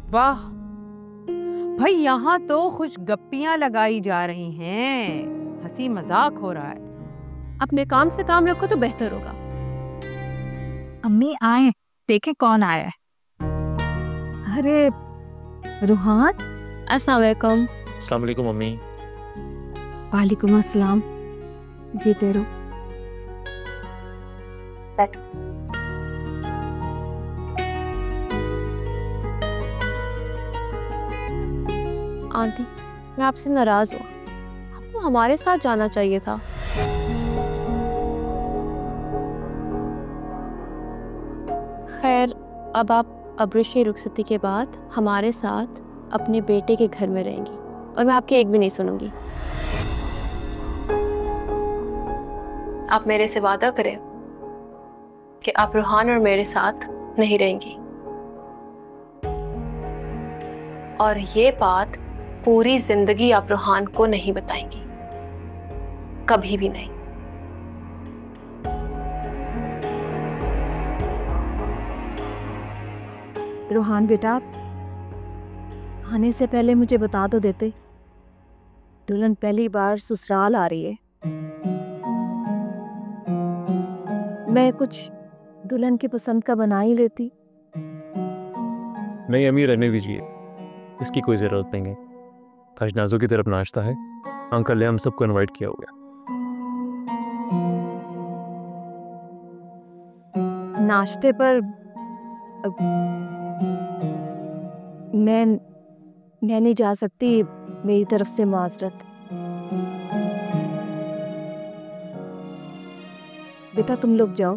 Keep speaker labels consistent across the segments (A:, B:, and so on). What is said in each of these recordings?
A: वाह भाई, यहाँ तो खुशगप्पियां लगाई जा रही हैं, हंसी मजाक हो रहा है।
B: अपने काम से काम रखो तो बेहतर होगा।
C: अम्मी आए, देखे कौन आया है। अरे रूहान।
B: अस्सलाम वालेकुम।
D: अस्सलाम वालेकुम मम्मी।
C: वालेकुम अस्सलाम। जीते रहो। बैठ।
B: आंटी, मैं आपसे नाराज हूँ। आपको हमारे साथ जाना चाहिए था। खैर, अब आप अब्रिश की रुखसती के बाद हमारे साथ अपने बेटे के घर में रहेंगी और मैं आपकी एक भी नहीं सुनूंगी। आप मेरे से वादा करें कि आप रूहान और मेरे साथ नहीं रहेंगी, और ये बात पूरी जिंदगी आप रूहान को नहीं बताएंगी, कभी भी नहीं।
C: रूहान बेटा, आने से पहले मुझे बता तो देते। दुल्हन पहली बार ससुराल आ रही है। मैं कुछ दुल्हन की पसंद का बना ही लेती।
D: नहीं अम्मी, रहने दीजिए, इसकी कोई ज़रूरत नहीं है। आज नाजो की तरफ नाश्ता है, अंकल ने हम सबको इनवाइट किया हुआ है।
C: नाश्ते पर मैं नहीं जा सकती, मेरी तरफ से माजरत। बेटा तुम लोग जाओ,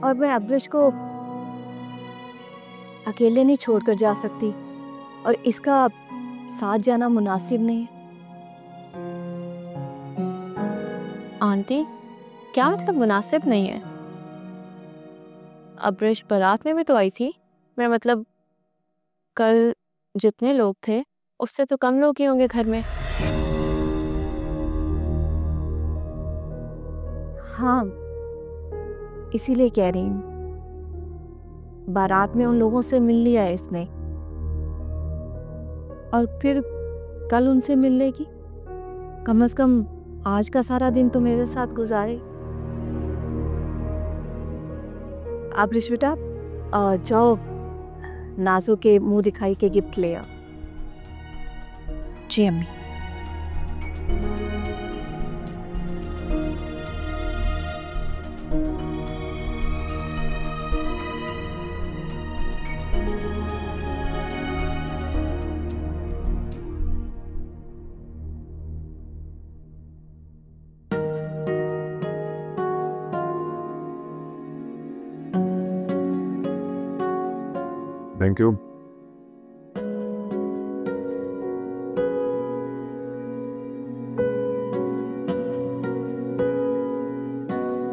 C: और मैं अब्रिश को अकेले नहीं छोड़कर जा सकती, और इसका साथ जाना मुनासिब नहीं है।
B: आंटी, क्या मतलब मुनासिब नहीं है? अब्रिश बारात में भी तो आई थी। मेरा मतलब कल जितने लोग थे उससे तो कम लोग ही होंगे घर में।
C: हाँ, इसीलिए कह रही हूँ, बारात में उन लोगों से मिल लिया है इसने, और फिर कल उनसे मिल लेगी। कम से कम आज का सारा दिन तो मेरे साथ गुजारे। अब्रिश बेटा, जाओ नाजो के मुंह दिखाई के गिफ्ट ले आओ।
A: जी अम्मी।
E: Thank you.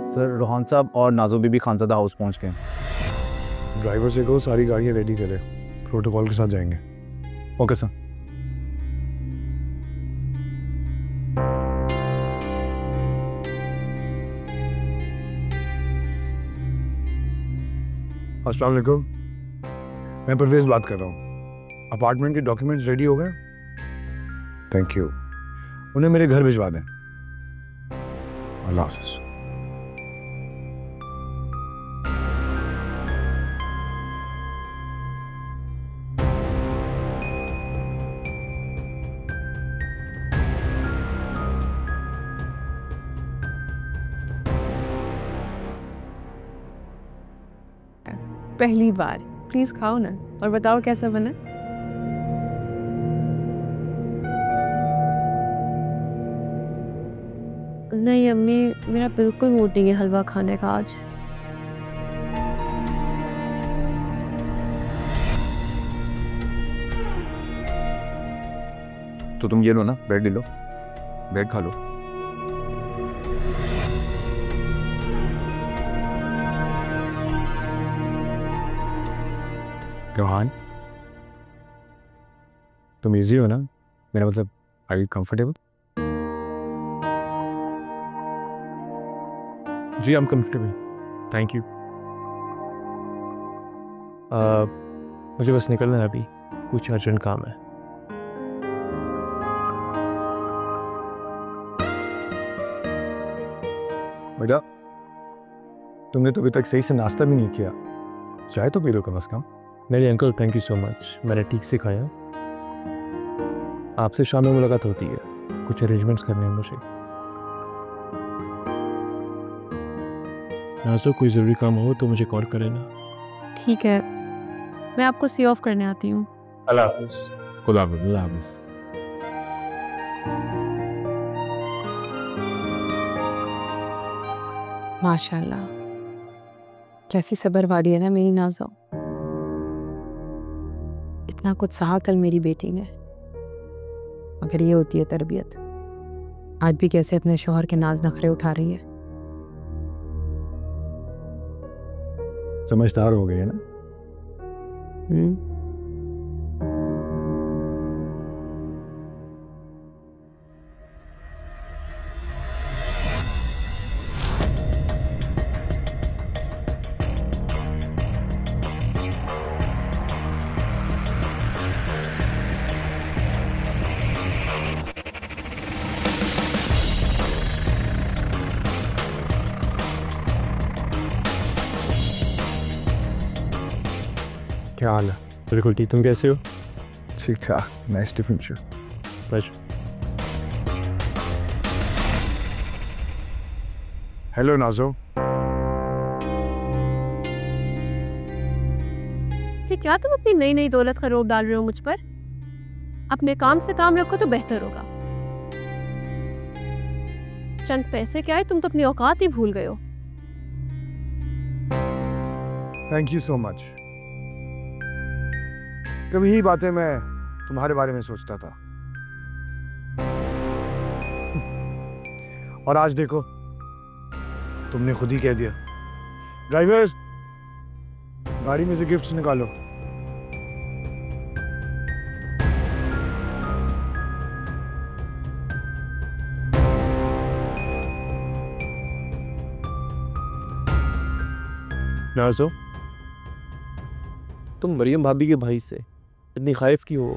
F: सर, रोहन साहब और नाजो बीबी खानज़ादा हाउस पहुंच गए हैं।
E: ड्राइवर से कहो सारी गाड़ियाँ रेडी करे, प्रोटोकॉल के साथ जाएंगे।
F: Okay sir.
E: अस्सलाम वालेकुम, मैं परवेज बात कर रहा हूँ। अपार्टमेंट के डॉक्यूमेंट्स रेडी हो गए? थैंक यू, उन्हें मेरे घर भिजवा दें। अल्लाह हाफ़िज़।
A: पहली बार, प्लीज खाओ ना और बताओ कैसा बना।
B: नहीं अम्मी, मेरा बिल्कुल मूड नहीं है हलवा खाने का आज।
F: तो तुम ये लो ना, ब्रेड ले लो, ब्रेड खा लो।
E: रोहान, तुम इजी हो ना? मेरा मतलब, आर यू कंफर्टेबल?
D: जी I am comfortable, thank you. मुझे बस निकलना है अभी, कुछ अर्जेंट काम है।
E: बेटा, तुमने तो अभी तक सही से नाश्ता भी नहीं किया, चाय तो पी लो कम से कम।
D: नहीं uncle, thank you so much, मैंने ठीक से खाया। आपसे शाम में मुलाकात होती है, कुछ अरेंजमेंट्स करने हैं मुझे। नाज़ो, कोई ज़रूरी काम हो तो मुझे कॉल करें ना।
B: ठीक है, मैं आपको सी ऑफ करने आती हूँ।
D: अल्लाह हाफ़िज़।
F: खुदा हाफिज़।
A: माशाल्लाह, कैसी सब्र वाली है ना मेरी नाज़ो। इतना कुछ सहा कल मेरी बेटी ने, मगर ये होती है तरबियत। आज भी कैसे अपने शौहर के नाज नखरे उठा रही है।
E: समझदार हो गए है ना। क्या हाल है?
D: बिल्कुल ठीक, तुम कैसे हो?
E: ठीक ठाक, नाइस टू मीट यू।
D: बस
E: हेलो नाज़ो।
B: कि क्या तुम अपनी नई नई दौलत का रोब डाल रहे हो मुझ पर? अपने काम से काम रखो तो बेहतर होगा। चंद पैसे क्या है, तुम तो अपनी औकात ही भूल गए हो।
E: Thank you so much. कभी ही बातें मैं तुम्हारे बारे में सोचता था, और आज देखो तुमने खुद ही कह दिया। ड्राइवर, गाड़ी में से गिफ्ट्स निकालो।
D: नाज़ो, तुम मरियम भाभी के भाई से इतनी खाइफ क्यों हो?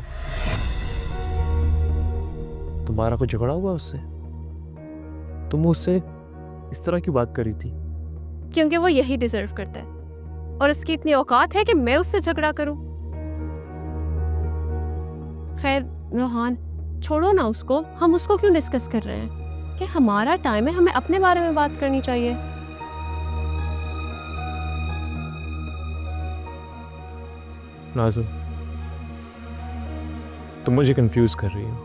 D: तुम्हारा कुछ झगड़ा हुआ उससे? तुम उससे इस तरह क्यों बात कर रही थी?
B: क्योंकि वो यही डिजर्व करता है, और उसकी इतनी औकात है कि मैं उससे झगड़ा करूं। खैर रोहान, छोड़ो ना उसको, हम उसको क्यों डिस्कस कर रहे हैं? कि हमारा टाइम है, हमें अपने बारे में बात करनी चाहिए।
D: नाज़ो, तुम मुझे कंफ्यूज कर रही हो।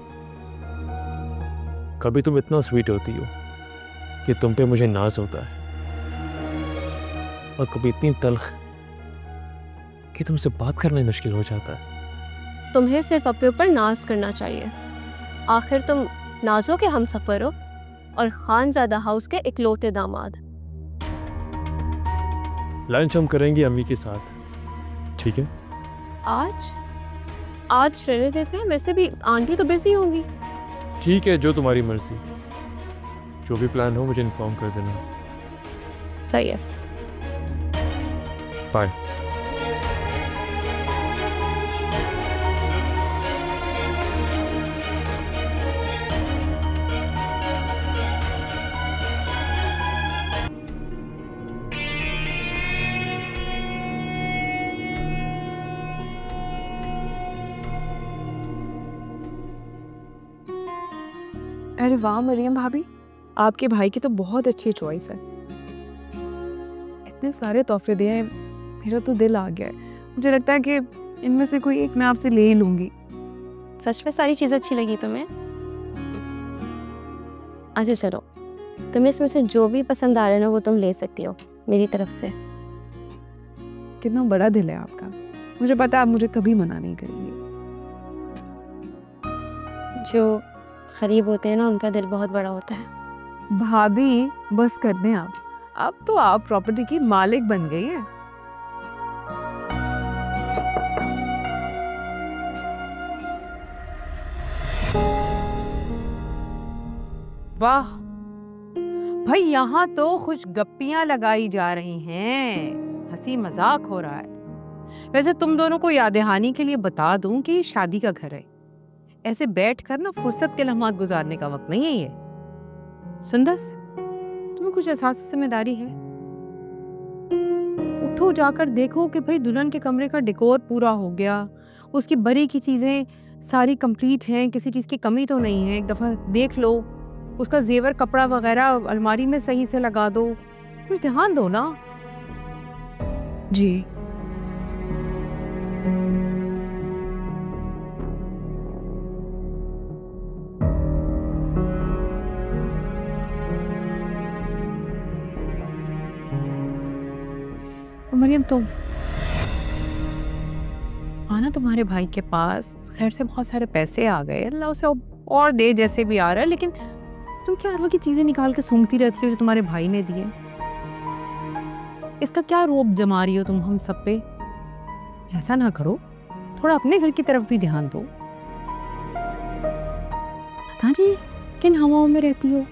D: कभी तुम इतना स्वीट होती हो कि तुम पे मुझे नाज होता है, और कभी इतनी तल्ख कि तुमसे बात करना मुश्किल हो जाता है।
B: तुम्हें सिर्फ अपने ऊपर नाज करना चाहिए। आखिर तुम नाजों के हमसफर हो और खानजादा हाउस के इकलौते दामाद।
D: लंच हम करेंगे अम्मी के साथ, ठीक है?
B: आज रहने देते हैं, वैसे भी आंटी तो बिजी होंगी।
D: ठीक है, जो तुम्हारी मर्जी। जो भी प्लान हो मुझे इन्फॉर्म कर देना।
B: सही है।
D: बाय।
G: अरे वाह मरियम भाभी, आपके भाई की तो बहुत अच्छी चॉइस है। इतने सारे तोहफे दिए हैं, मेरा तो दिल आ गया है। मुझे लगता है कि इनमें से कोई एक मैं आपसे ले ही लूंगी।
B: सच में सारी चीज़ें अच्छी लगी तुम्हें? अच्छा चलो, तुम्हें इसमें से जो भी पसंद आ रहा है ना, वो तुम ले सकती हो मेरी तरफ से।
G: कितना बड़ा दिल है आपका, मुझे पता है आप मुझे कभी मना नहीं करेंगे।
B: जो गरीब होते हैं ना, उनका दिल बहुत बड़ा होता है।
G: भाभी बस कर दें आप, अब तो आप प्रॉपर्टी की मालिक बन गई हैं।
A: वाह भाई, यहाँ तो खुश गप्पियां लगाई जा रही हैं, हंसी मजाक हो रहा है। वैसे तुम दोनों को याद दहानी के लिए बता दूं कि ये शादी का घर है। ऐसे बैठ कर ना फुर्सत के लम्हात गुजारने का वक्त नहीं है ये। सुंदस, तुम्हें कुछ एहसास जिम्मेदारी है? उठो, जाकर देखो कि भाई दुल्हन के कमरे का डेकोर पूरा हो गया, उसकी बरी की चीजें सारी कंप्लीट हैं, किसी चीज की कमी तो नहीं है। एक दफा देख लो, उसका जेवर कपड़ा वगैरह अलमारी में सही से लगा दो, कुछ ध्यान दो ना। जी मरियम, तुम आना, तुम्हारे भाई के पास खैर से बहुत सारे पैसे आ गए, अल्लाह उसे और दे जैसे भी आ रहा है, लेकिन तुम क्या हर वक्त की चीजें निकाल के सूंघती रहती हो जो तुम्हारे भाई ने दिए? इसका क्या रोब जमा रही हो तुम हम सब पे? ऐसा ना करो, थोड़ा अपने घर की तरफ भी ध्यान दो। पता नहीं किन हवाओं में रहती हो।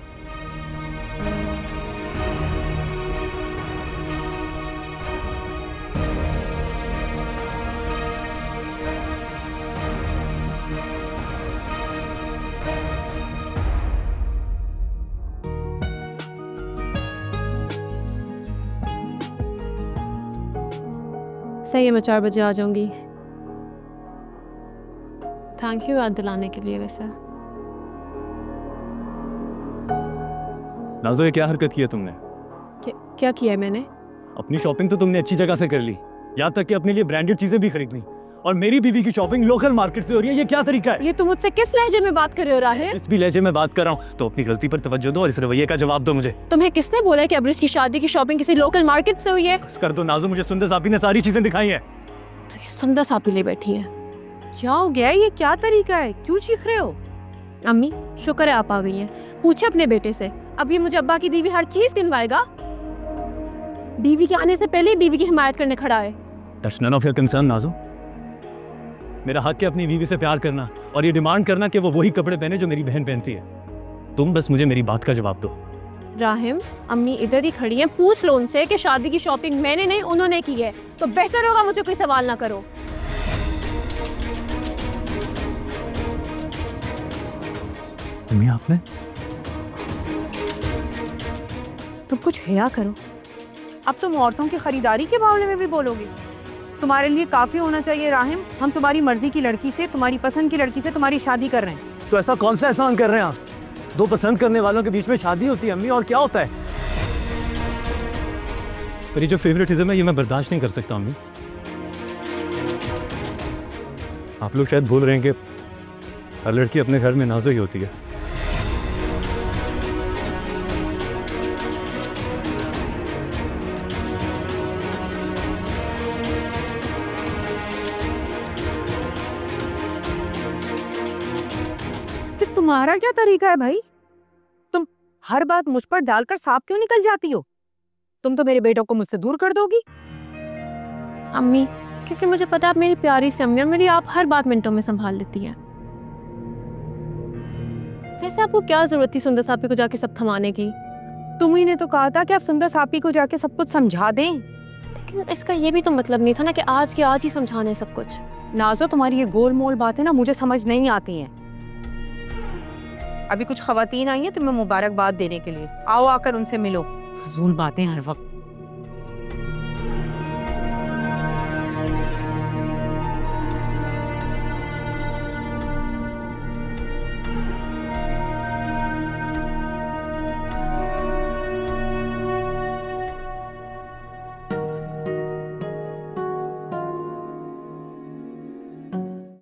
B: सही है, मैं 4 बजे आ जाऊंगी। थैंक यू याद दिलाने के लिए। वैसे
F: नाज़ो, ये क्या हरकत की है तुमने?
B: क्या किया है मैंने?
F: अपनी शॉपिंग तो तुमने अच्छी जगह से कर ली, यहाँ तक कि अपने लिए ब्रांडेड चीजें भी खरीद ली, और मेरी बीवी की शॉपिंग लोकल मार्केट से हो रही है। ये क्या तरीका है?
B: ये तुम मुझसे किस लहजे में बात कर रहे हो राहिल?
F: इस भी लहजे में बात कर रहा हूँ तो अपनी गलती पर तवज्जो दो और इस रवैये का जवाब दो मुझे।
B: तुम्हें किसने बोला कि अब्रिश की शादी की शॉपिंग किसी लोकल मार्केट से हुई है?
F: बस कर दो नाज़ो, मुझे सुंदर साबी ने सारी चीजें दिखाई है।
B: तो ये सुंदर सापी ले बैठी है।
A: क्या हो गया? ये क्या तरीका है? क्यों चीख रहे हो?
B: अम्मी, शुक्र है आप आ गई हैं। पूछे अपने बेटे से, अब ये मुझे अब्बा की दीवी हर चीज दिलवाएगा? बीवी के आने से पहले ही बीवी की हिमायत करने खड़ा है।
F: That's none of your concern, नाज़ो। मेरा हक है अपनी बीवी से प्यार करना और ये डिमांड करना कि वो वही कपड़े पहने जो मेरी बहन पहनती है। तुम बस मुझे मेरी बात का जवाब दो।
B: राहिम, अम्मी इधर ही खड़ी हैं, पूछ लो उनसे कि शादी की शॉपिंग मैंने नहीं उन्होंने की है, तो बेहतर होगा मुझे कोई सवाल ना करो।
F: अम्मी, आपने
A: तुम कुछ हया करो। अब तुम औरतों की खरीदारी के मामले में भी बोलोगे? तुम्हारे लिए काफी होना चाहिए राहिम, हम तुम्हारी मर्जी की लड़की से, तुम्हारी पसंद की लड़की से तुम्हारी शादी कर रहे हैं।
F: तो ऐसा कौन सा एहसान कर रहे हैं आप? दो पसंद करने वालों के बीच में शादी होती है अम्मी, और क्या होता है? पर ये जो फेवरेटिज्म है ये मैं बर्दाश्त नहीं कर सकता अम्मी। आप लोग शायद भूल रहे हैं कि हर लड़की अपने घर में नाज़ो ही होती है।
A: तुम्हारा क्या तरीका है भाई? तुम हर बात मुझ पर डालकर सांप क्यों निकल जाती हो? तुम तो मेरे बेटों को मुझसे दूर कर दोगी।
B: अम्मी, क्योंकि मुझे पता है आप मेरी प्यारी सी अम्मी और मेरी आप हर बात मिनटों में संभाल लेती हैं। वैसे आपको क्या जरूरत थी सुंदर सापी को जाके सब थमाने की?
A: तुम्ही ने तो कहा था कि आप सुंदर सापी को जाके सब कुछ समझा दें।
B: लेकिन इसका ये भी तो मतलब नहीं था ना कि आज के आज ही समझाना है सब कुछ।
A: नाज़ो, तुम्हारी ये गोल मोल बातें ना मुझे समझ नहीं आती हैं। अभी कुछ खवातीन आई हैं तुम्हें मुबारकबाद देने के लिए, आओ आकर उनसे मिलो। फजूल बातें हर वक्त।